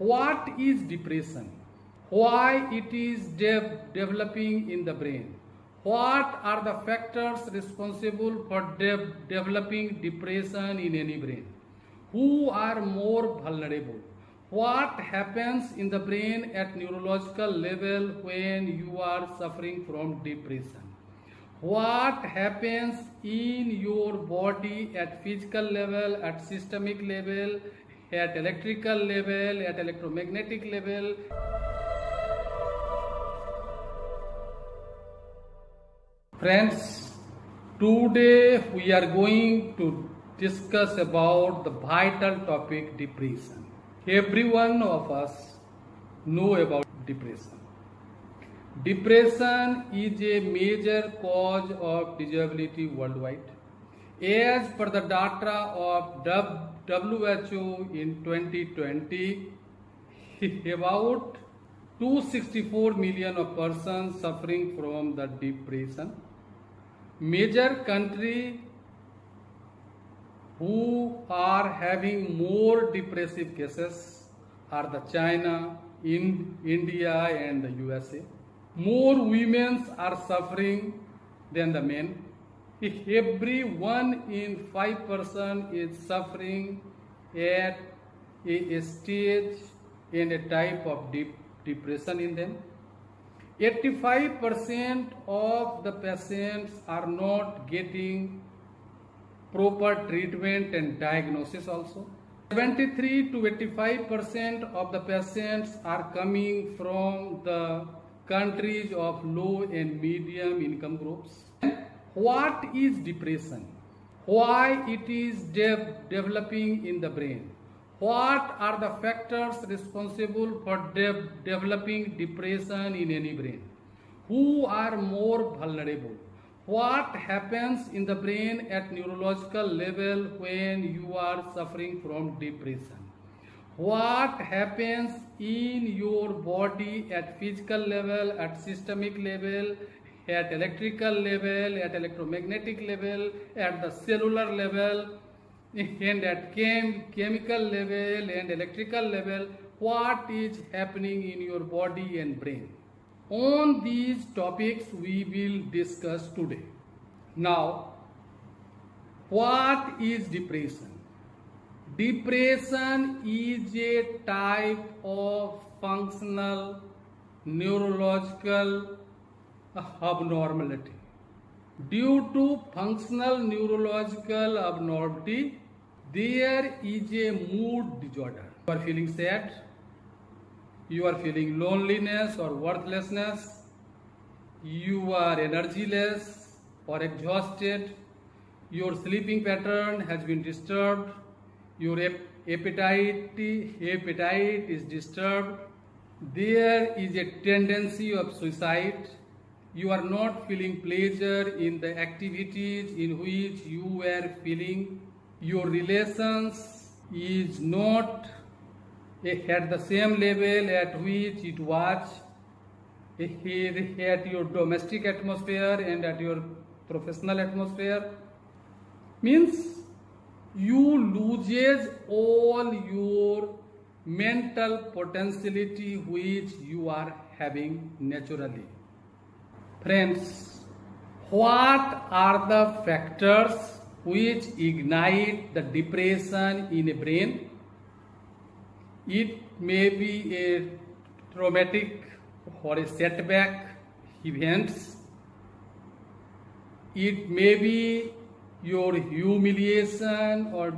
What is depression? Why it is developing in the brain? What are the factors responsible for developing depression in any brain? Who are more vulnerable? What happens in the brain at neurological level when you are suffering from depression? What happens in your body at physical level, at systemic level, at electrical level, at electromagnetic level? Friends, today we are going to discuss about the vital topic depression. Every one of us know about depression. Depression is a major cause of disability worldwide. As per the data of WHO in 2020, about 264 million of persons suffering from the depression. Major countries who are having more depressive cases are the China, India and the USA. More women are suffering than the men. Every 1 in 5 person is suffering at a stage and a type of depression in them. 85% of the patients are not getting proper treatment and diagnosis also. 73 to 85% of the patients are coming from the countries of low and medium income groups. What is depression? Why it is developing in the brain? What are the factors responsible for developing depression in any brain? Who are more vulnerable? What happens in the brain at neurological level when you are suffering from depression? What happens in your body at physical level, at systemic level, at electrical level, at electromagnetic level, at the cellular level, and at chemical level and electrical level? What is happening in your body and brain? On these topics we will discuss today. Now, what is depression? Depression is a type of functional neurological abnormality. Due to functional neurological abnormality, there is a mood disorder. You are feeling sad, you are feeling loneliness or worthlessness, you are energyless or exhausted, your sleeping pattern has been disturbed, your appetite is disturbed, there is a tendency of suicide, you are not feeling pleasure in the activities in which you were feeling, your relations is not at the same level at which it was at your domestic atmosphere and at your professional atmosphere. Means you loses all your mental potentiality which you are having naturally. Friends, what are the factors which ignite the depression in a brain? It may be a traumatic or a setback events. It may be your humiliation or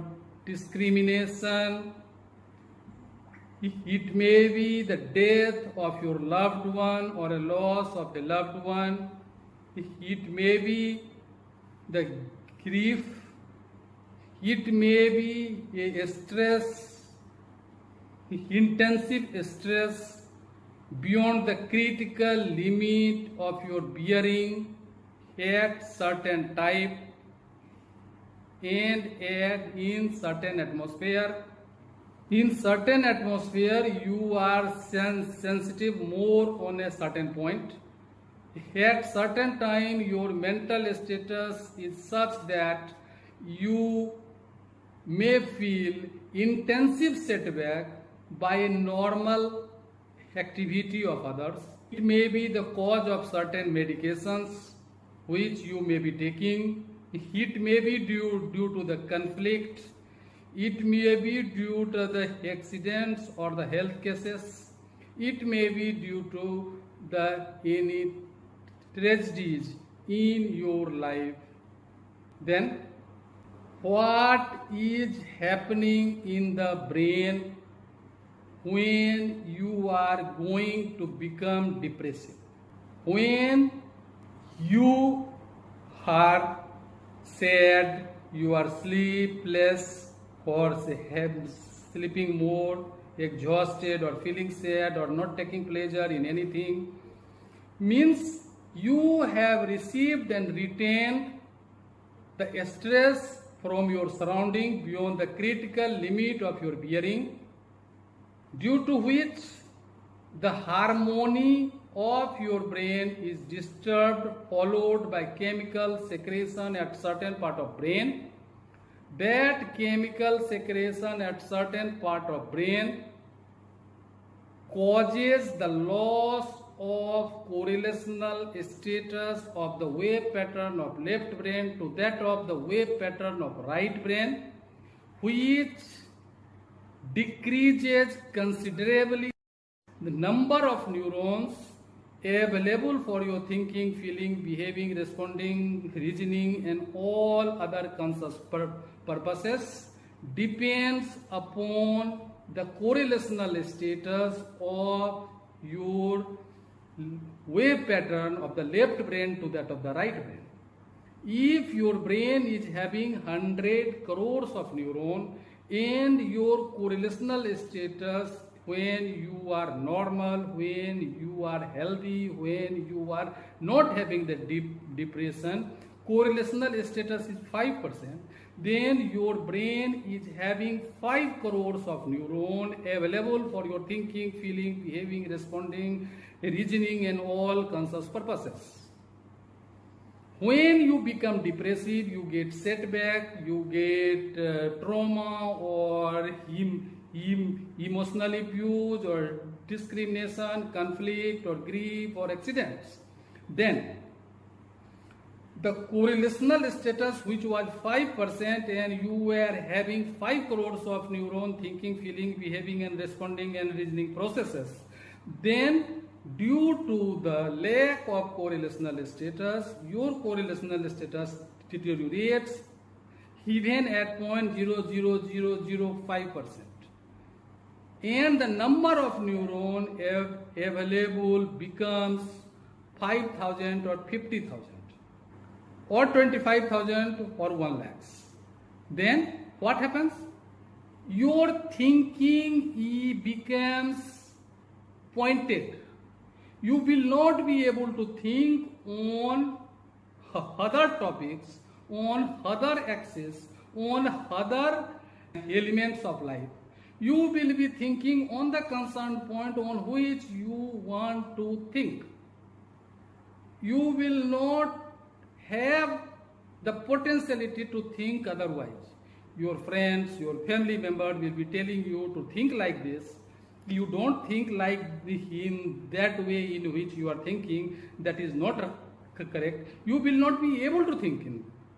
discrimination. It may be the death of your loved one or a loss of a loved one. It may be the grief. It may be a stress, intensive stress beyond the critical limit of your bearing at certain type and in certain atmosphere. In certain atmosphere, you are sensitive more on a certain point. At certain time, your mental status is such that you may feel intensive setback by a normal activity of others. It may be the cause of certain medications which you may be taking. It may be due to the conflict. It may be due to the accidents or the health cases. It may be due to the any tragedies in your life. Then what is happening in the brain when you are going to become depressive? When you are sad, you are sleepless, or sleeping more, exhausted, or feeling sad, or not taking pleasure in anything, means you have received and retained the stress from your surrounding beyond the critical limit of your bearing, due to which the harmony of your brain is disturbed, followed by chemical secretion at certain part of brain. That chemical secretion at certain part of brain causes the loss of correlational status of the wave pattern of left brain to that of the wave pattern of right brain, which decreases considerably the number of neurons available for your thinking, feeling, behaving, responding, reasoning, and all other conscious purposes depends upon the correlational status of your wave pattern of the left brain to that of the right brain. If your brain is having 100 crores of neurons and your correlational status when you are normal, when you are healthy, when you are not having the depression, correlational status is 5%, then your brain is having 5 crores of neurons available for your thinking, feeling, behaving, responding, reasoning, and all conscious purposes. When you become depressive, you get setback, you get trauma or emotional abuse or discrimination, conflict or grief or accidents. Then the correlational status, which was 5%, and you were having 5 crores of neuron thinking, feeling, behaving, and responding and reasoning processes, then due to the lack of correlational status, your correlational status deteriorates even at 0.00005%. And the number of neurons available becomes 5,000 or 50,000 or 25,000 or 1 lakh. Then what happens? Your thinking becomes pointed. You will not be able to think on other topics, on other axes, on other elements of life. You will be thinking on the concerned point on which you want to think. You will not have the potentiality to think otherwise. Your friends, your family members will be telling you to think like this. You don't think like in that way in which you are thinking, that is not correct. You will not be able to think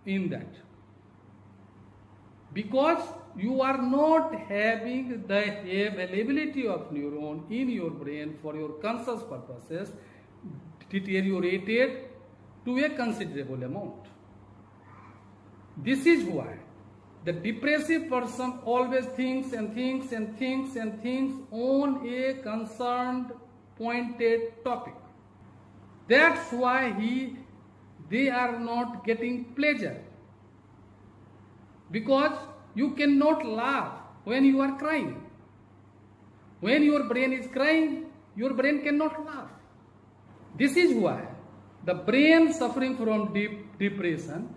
in that, because you are not having the availability of neuron in your brain for your conscious purposes deteriorated to a considerable amount. This is why the depressive person always thinks and thinks and thinks and thinks on a concerned pointed topic. That's why they are not getting pleasure, because you cannot laugh when you are crying. When your brain is crying, your brain cannot laugh. This is why the brain suffering from depression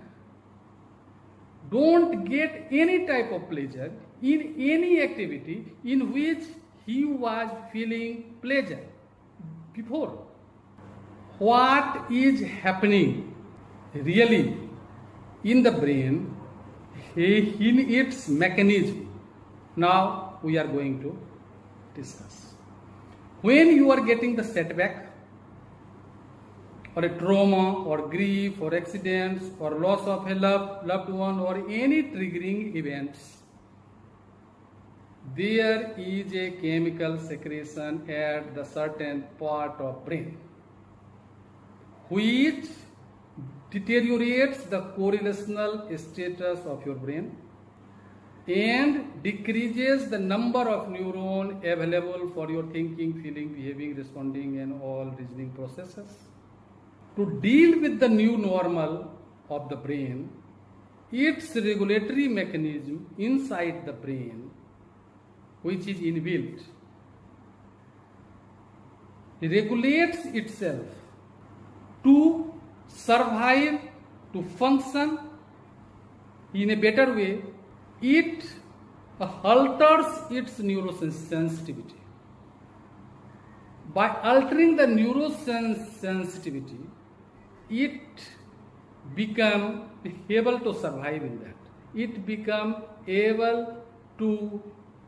don't get any type of pleasure in any activity in which he was feeling pleasure before. What is happening really in the brain, in its mechanism, now we are going to discuss. When you are getting the setback, or a trauma, or grief, or accidents, or loss of a loved one, or any triggering events, there is a chemical secretion at the certain part of brain which deteriorates the correlational status of your brain and decreases the number of neurons available for your thinking, feeling, behaving, responding, and all reasoning processes. To deal with the new normal of the brain, its regulatory mechanism inside the brain, which is inbuilt, regulates itself to survive, to function in a better way. It alters its neurosensitivity. By altering the neurosensitivity, it becomes able to survive in that. It becomes able to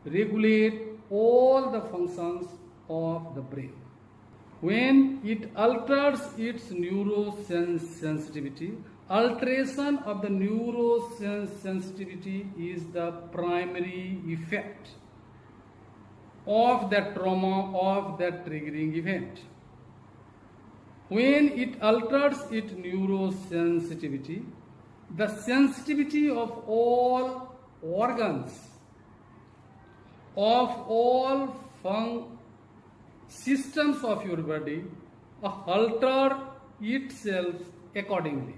regulate all the functions of the brain. When it alters its neurosensitivity, alteration of the neurosensitivity is the primary effect of that trauma, of that triggering event. When it alters its neurosensitivity, the sensitivity of all organs, of all systems of your body, alter itself accordingly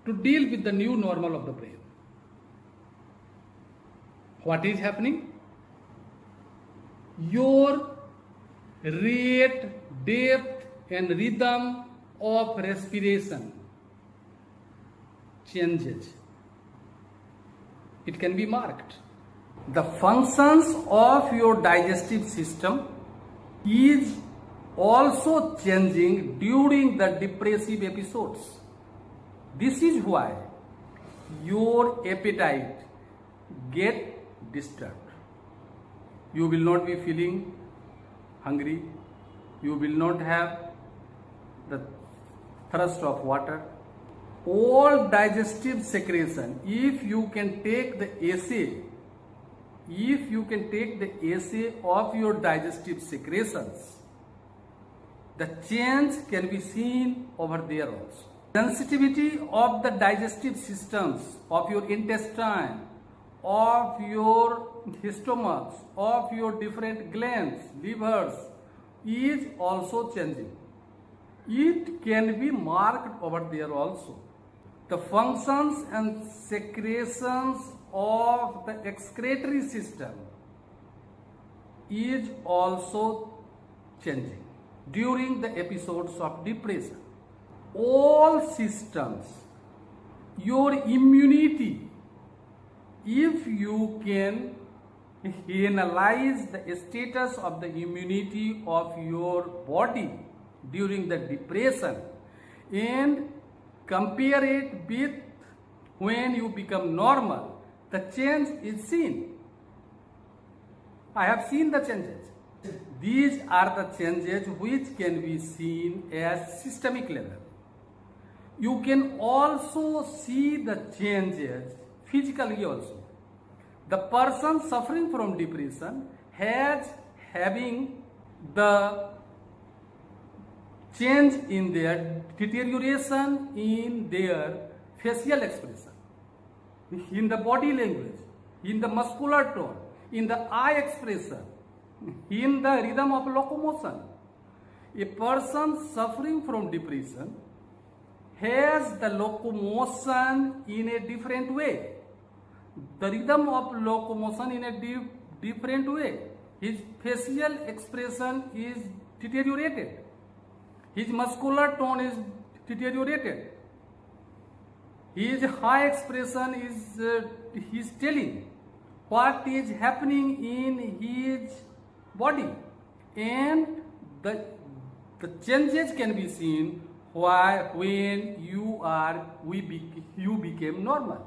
to deal with the new normal of the brain. What is happening? Your rate, depth, and rhythm of respiration changes. It can be marked. The functions of your digestive system is also changing during the depressive episodes. This is why your appetite gets disturbed. You will not be feeling hungry. You will not have the thirst of water. All digestive secretion, if you can take the assay of your digestive secretions, the change can be seen over there also. Sensitivity of the digestive systems, of your intestine, of your stomachs, of your different glands, livers, is also changing. It can be marked over there also. The functions and secretions of the excretory system is also changing during the episodes of depression. All systems, your immunity, if you can analyze the status of the immunity of your body during the depression and compare it with when you become normal, the change is seen. I have seen the changes. These are the changes which can be seen at systemic level. You can also see the changes physically also. The person suffering from depression having the change in their deterioration in their facial expression, in the body language, in the muscular tone, in the eye expression, in the rhythm of locomotion. A person suffering from depression has the locomotion in a different way, the rhythm of locomotion in a different way. His facial expression is deteriorated. His muscular tone is deteriorated. His eye expression is telling what is happening in his body, and the changes can be seen when you became normal.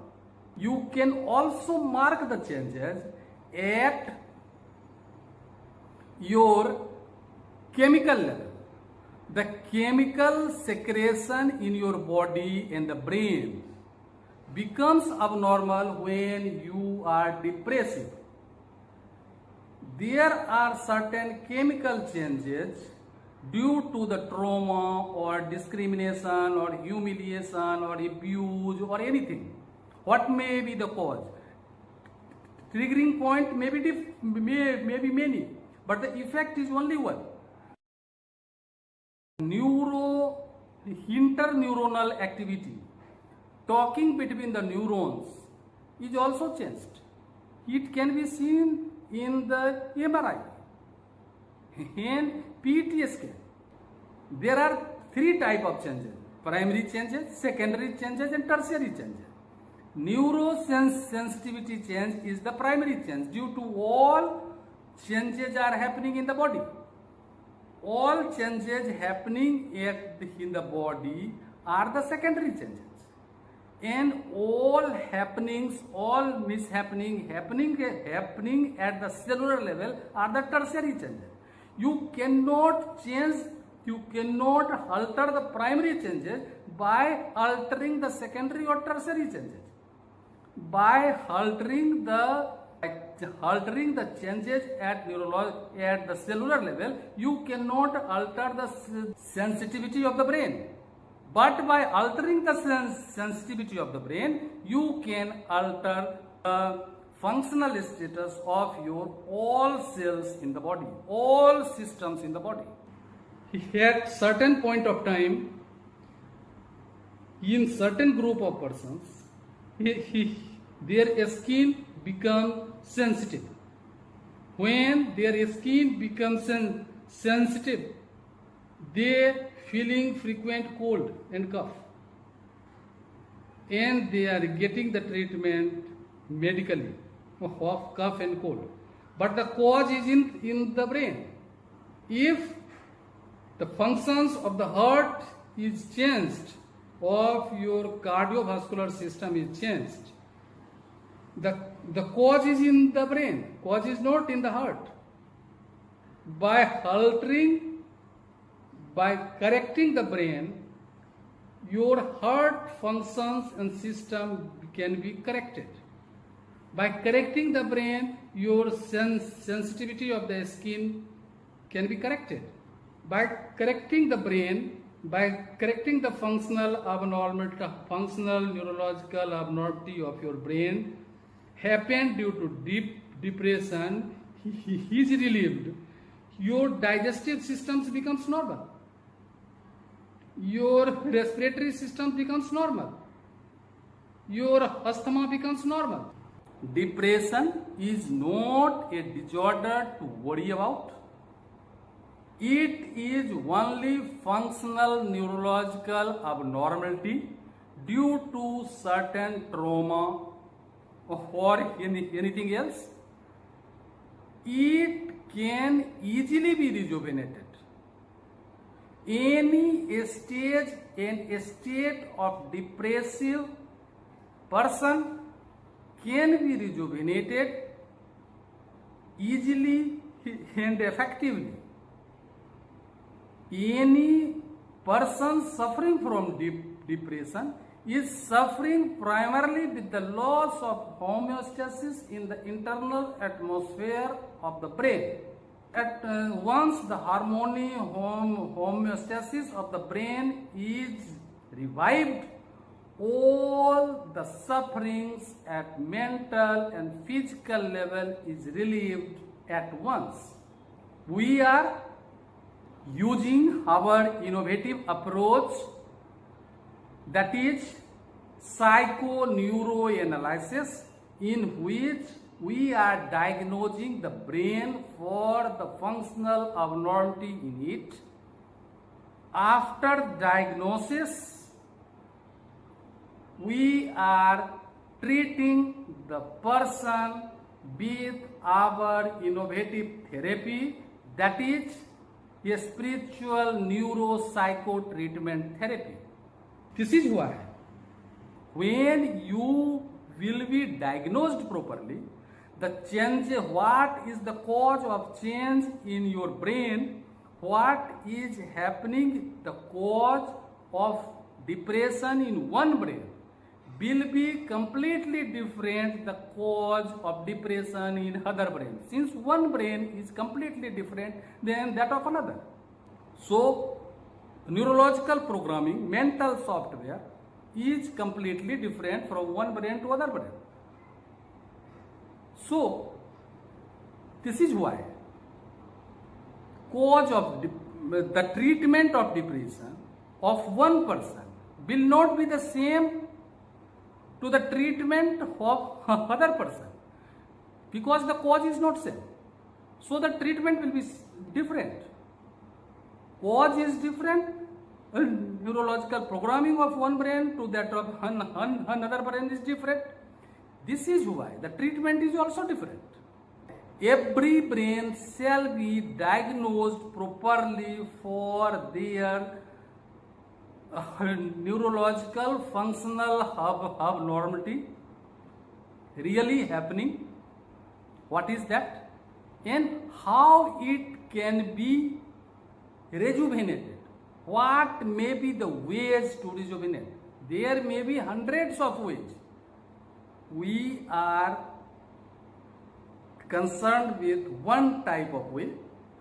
You can also mark the changes at your chemical level. The chemical secretion in your body and the brain becomes abnormal when you are depressive. There are certain chemical changes due to the trauma or discrimination or humiliation or abuse or anything. What may be the cause? Triggering point may be many, but the effect is only one. Interneuronal activity, talking between the neurons, is also changed. It can be seen in the MRI and PET scan. There are three types of changes: primary changes, secondary changes, and tertiary changes. Neurosensitivity change is the primary change. Due to all changes are happening in the body. All changes happening in the body are the secondary changes. And all happenings, all mishappening happening at the cellular level are the tertiary changes. You cannot alter the primary changes by altering the secondary or tertiary changes. By altering the changes at the cellular level, you cannot alter the sensitivity of the brain. But by altering the sensitivity of the brain, you can alter the functional status of your all cells in the body, all systems in the body. At certain point of time, in certain group of persons, their skin become sensitive. When their skin becomes sensitive, they feeling frequent cold and cough, and they are getting the treatment medically of cough and cold. But the cause is in the brain. If the functions of the heart is changed, of your cardiovascular system is changed, the cause is in the brain, cause is not in the heart. By correcting the brain, your heart functions and system can be corrected. By correcting the brain, your sensitivity of the skin can be corrected. By correcting the brain, by correcting the functional neurological abnormality of your brain happened due to deep depression, is relieved, your digestive systems becomes normal. Your respiratory system becomes normal. Your asthma becomes normal. Depression is not a disorder to worry about. It is only functional neurological abnormality due to certain trauma or anything else. It can easily be rejuvenated. Any state of depressive person can be rejuvenated easily and effectively. Any person suffering from depression is suffering primarily with the loss of homeostasis in the internal atmosphere of the brain. Once the homeostasis of the brain is revived, all the sufferings at mental and physical level is relieved at once. We are using our innovative approach, that is psychoneuroanalysis, in which we are diagnosing the brain for the functional abnormality in it. After diagnosis, we are treating the person with our innovative therapy, that is a spiritual neuropsycho treatment therapy. This is why when you will be diagnosed properly, the change, what is the cause of change in your brain, what is happening, the cause of depression in one brain will be completely different the cause of depression in other brain, since one brain is completely different than that of another. So neurological programming, mental software is completely different from one brain to other brain. So this is why cause of the treatment of depression of one person will not be the same to the treatment of other person, because the cause is not same. So the treatment will be different. Cause is different, neurological programming of one brain to that of another brain is different. This is why the treatment is also different. Every brain shall be diagnosed properly for their neurological functional abnormality really happening. What is that? And how it can be rejuvenated. What may be the ways to rejuvenate? There may be hundreds of ways. We are concerned with one type of way,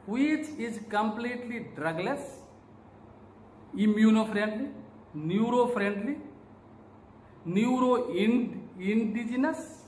which is completely drugless, immuno-friendly, neuro-friendly, neuro-indigenous,